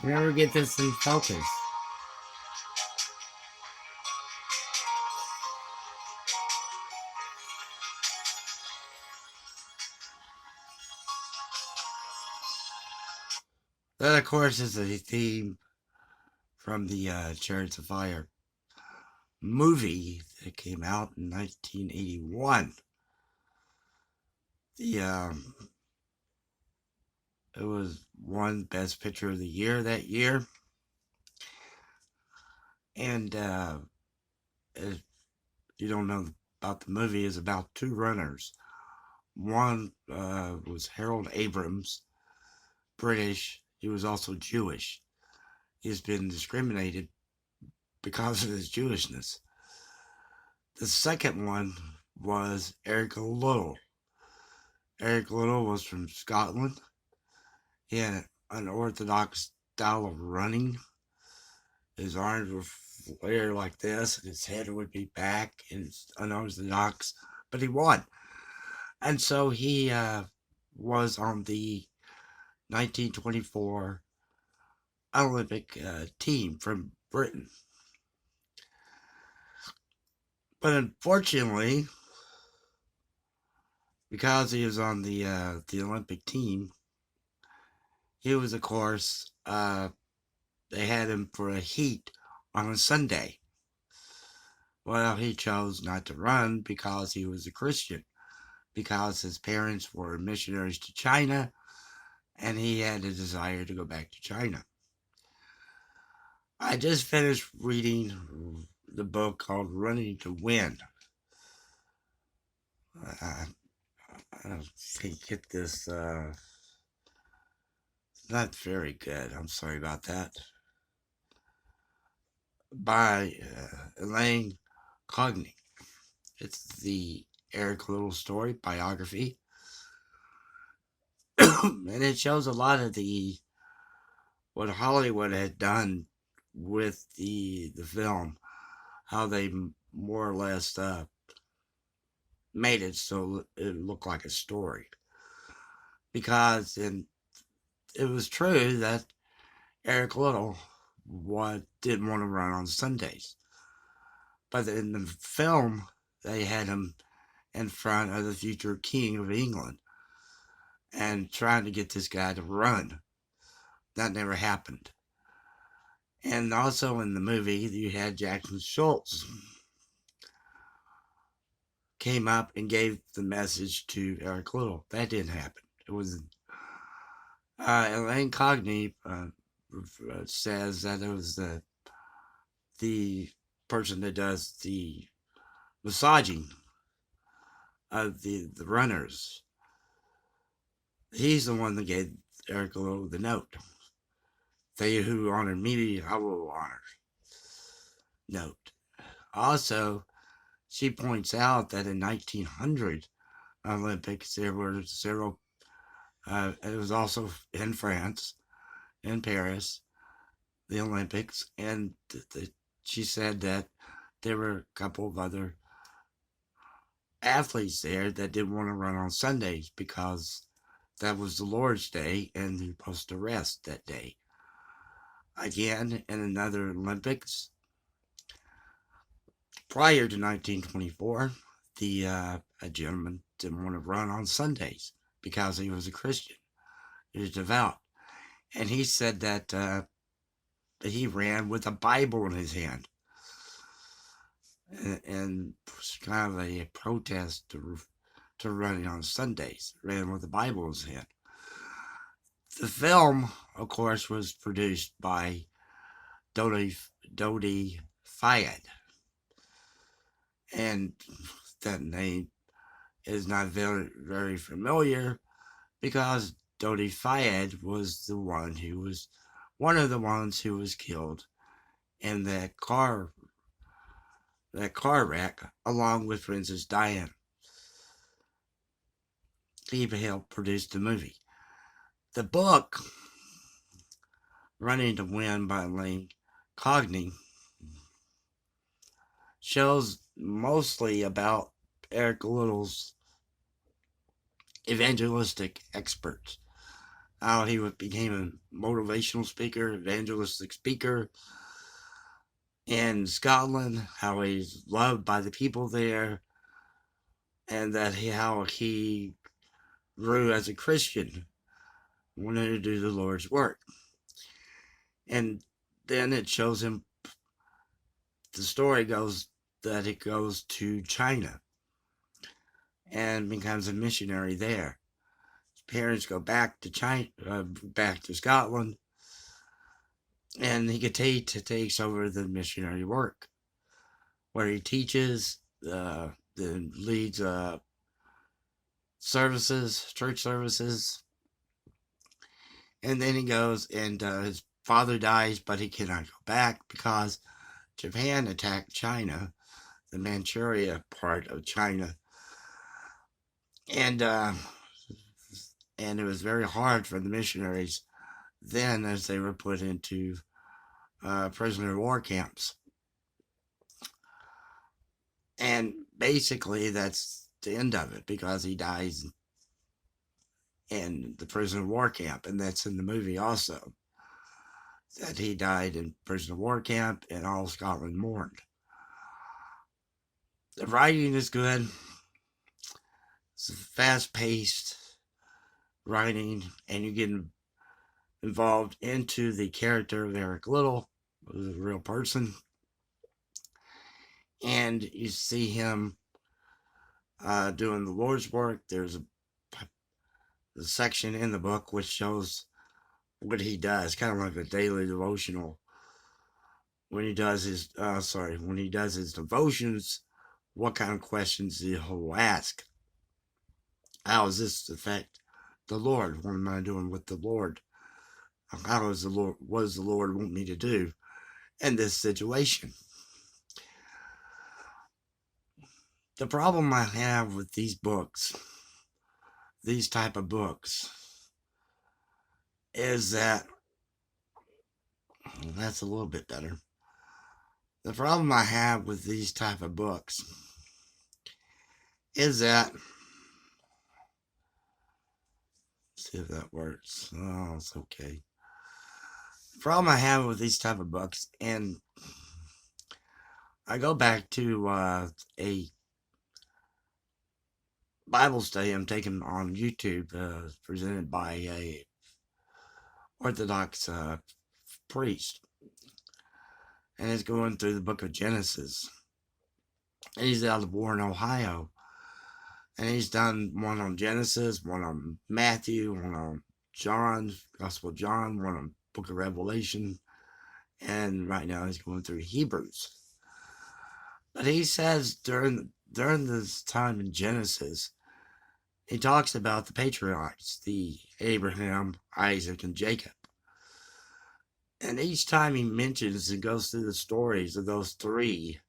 Never get this in focus. That, of course, is a theme from the Chariots of Fire movie that came out in 1981. The It was won Best Picture of the Year that year, and if you don't know about the movie, is about two runners. One was Harold Abrams, British. He was also Jewish. He's been discriminated because of his Jewishness. The second one was Eric Liddell. Eric Liddell was from Scotland. He had an unorthodox style of running. His arms were flared like this, and his head would be back, and it's unorthodox, but he won. And so he was on the 1924 Olympic team from Britain. But unfortunately, because he was on the Olympic team, he was, of course, they had him for a heat on a Sunday. Well, he chose not to run because he was a Christian, because his parents were missionaries to China, and he had a desire to go back to China. I just finished reading the book called Running to Win. I can't get this. Not very good. I'm sorry about that. By Elaine Caughey. It's the Eric Liddell story biography, and it shows a lot of what Hollywood had done with the film, how they more or less made it so it looked like a story. Because it was true that Eric Liddell didn't want to run on Sundays. But in the film, they had him in front of the future King of England and trying to get this guy to run. That never happened. And also in the movie, you had Jackson Schultz came up and gave the message to Eric Liddell. That didn't happen. It was Elaine Caughey says that it was the person that does the massaging of the runners. He's the one that gave Eric Liddell the note. They who honor me, I will honor. Note. Also, she points out that in 1900 Olympics, there were several, it was also in France, in Paris, the Olympics, and she said that there were a couple of other athletes there that didn't want to run on Sundays because that was the Lord's Day and they're supposed to rest that day. Again, in another Olympics, prior to 1924, a gentleman didn't want to run on Sundays because he was a Christian. He was devout. And he said that he ran with a Bible in his hand. And it was kind of a protest to running on Sundays. Ran with a Bible in his hand. The film, of course, was produced by Dodi Fayed. And that name is not very, very familiar because Dodi Fayed was one of the ones who was killed in that car wreck along with Princess Diana. He helped produce the movie. The book, Running to Win by Elaine Caughey, shows mostly about Eric Liddell's evangelistic experts. how he became a motivational speaker, evangelistic speaker in Scotland, how he's loved by the people there, and how he grew as a Christian, wanted to do the Lord's work. And then it shows him, the story goes that it goes to China and becomes a missionary there. His parents go back to China, back to Scotland, and he takes over the missionary work, where he teaches, then leads services, church services, and then he goes and his father dies, but he cannot go back because Japan attacked China, the Manchuria part of China, and and it was very hard for the missionaries then, as they were put into prisoner of war camps. And basically, that's the end of it, because he dies in the prisoner of war camp, and that's in the movie also, that he died in prisoner of war camp, and all Scotland mourned. The writing is good. It's fast-paced writing, and you get involved into the character of Eric Liddell, who's a real person, and you see him doing the Lord's work. There's a section in the book which shows what he does, kind of like a daily devotional. When he does his devotions, what kind of questions he'll ask. How does this affect the Lord? What am I doing with the Lord? What does the Lord want me to do in this situation? The problem I have with these books, these type of books, is that, that's a little bit better. The problem I have with these type of books is that, see if that works. Oh, it's okay. The problem I have with these type of books, and I go back to a Bible study I'm taking on YouTube, presented by a Orthodox priest, and it's going through the book of Genesis. And he's out of Warren, Ohio, and he's done one on Genesis, one on Matthew, one on John, Gospel of John, one on Book of Revelation, and right now he's going through Hebrews. But he says during this time in Genesis, he talks about the patriarchs, the Abraham, Isaac, and Jacob. And each time he mentions and goes through the stories of those three,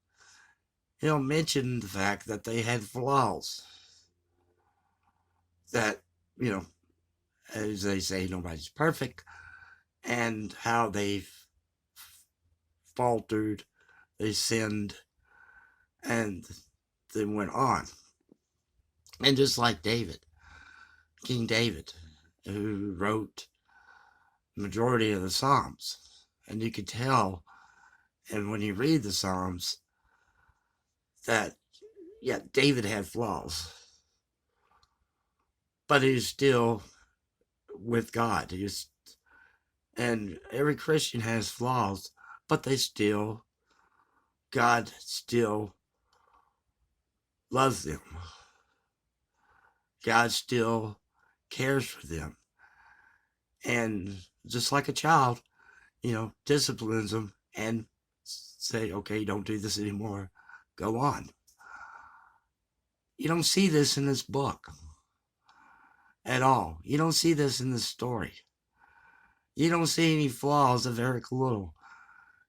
he'll mention the fact that they had flaws. That, you know, as they say, nobody's perfect, and how they've faltered, they sinned, and they went on. And just like David, King David, who wrote the majority of the Psalms, and you could tell, and when you read the Psalms, that, yeah, David had flaws, but he's still with God. And every Christian has flaws, but God still loves them. God still cares for them. And just like a child, disciplines them and say, okay, don't do this anymore. Go on. You don't see this in this book at all. You don't see this in this story. You don't see any flaws of Eric Liddell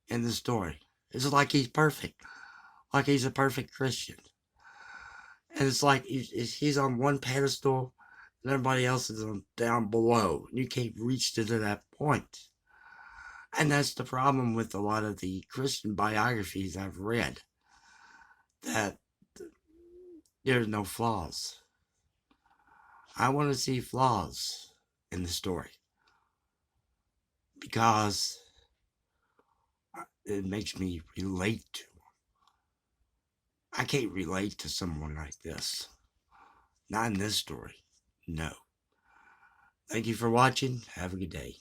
in the story. It's like he's perfect. Like he's a perfect Christian. And it's like he's on one pedestal and everybody else is down below. You can't reach to that point. And that's the problem with a lot of the Christian biographies I've read. That there's no flaws. I want to see flaws in the story. because it makes me relate to them. I can't relate to someone like this. Not in this story. No. Thank you for watching. Have a good day.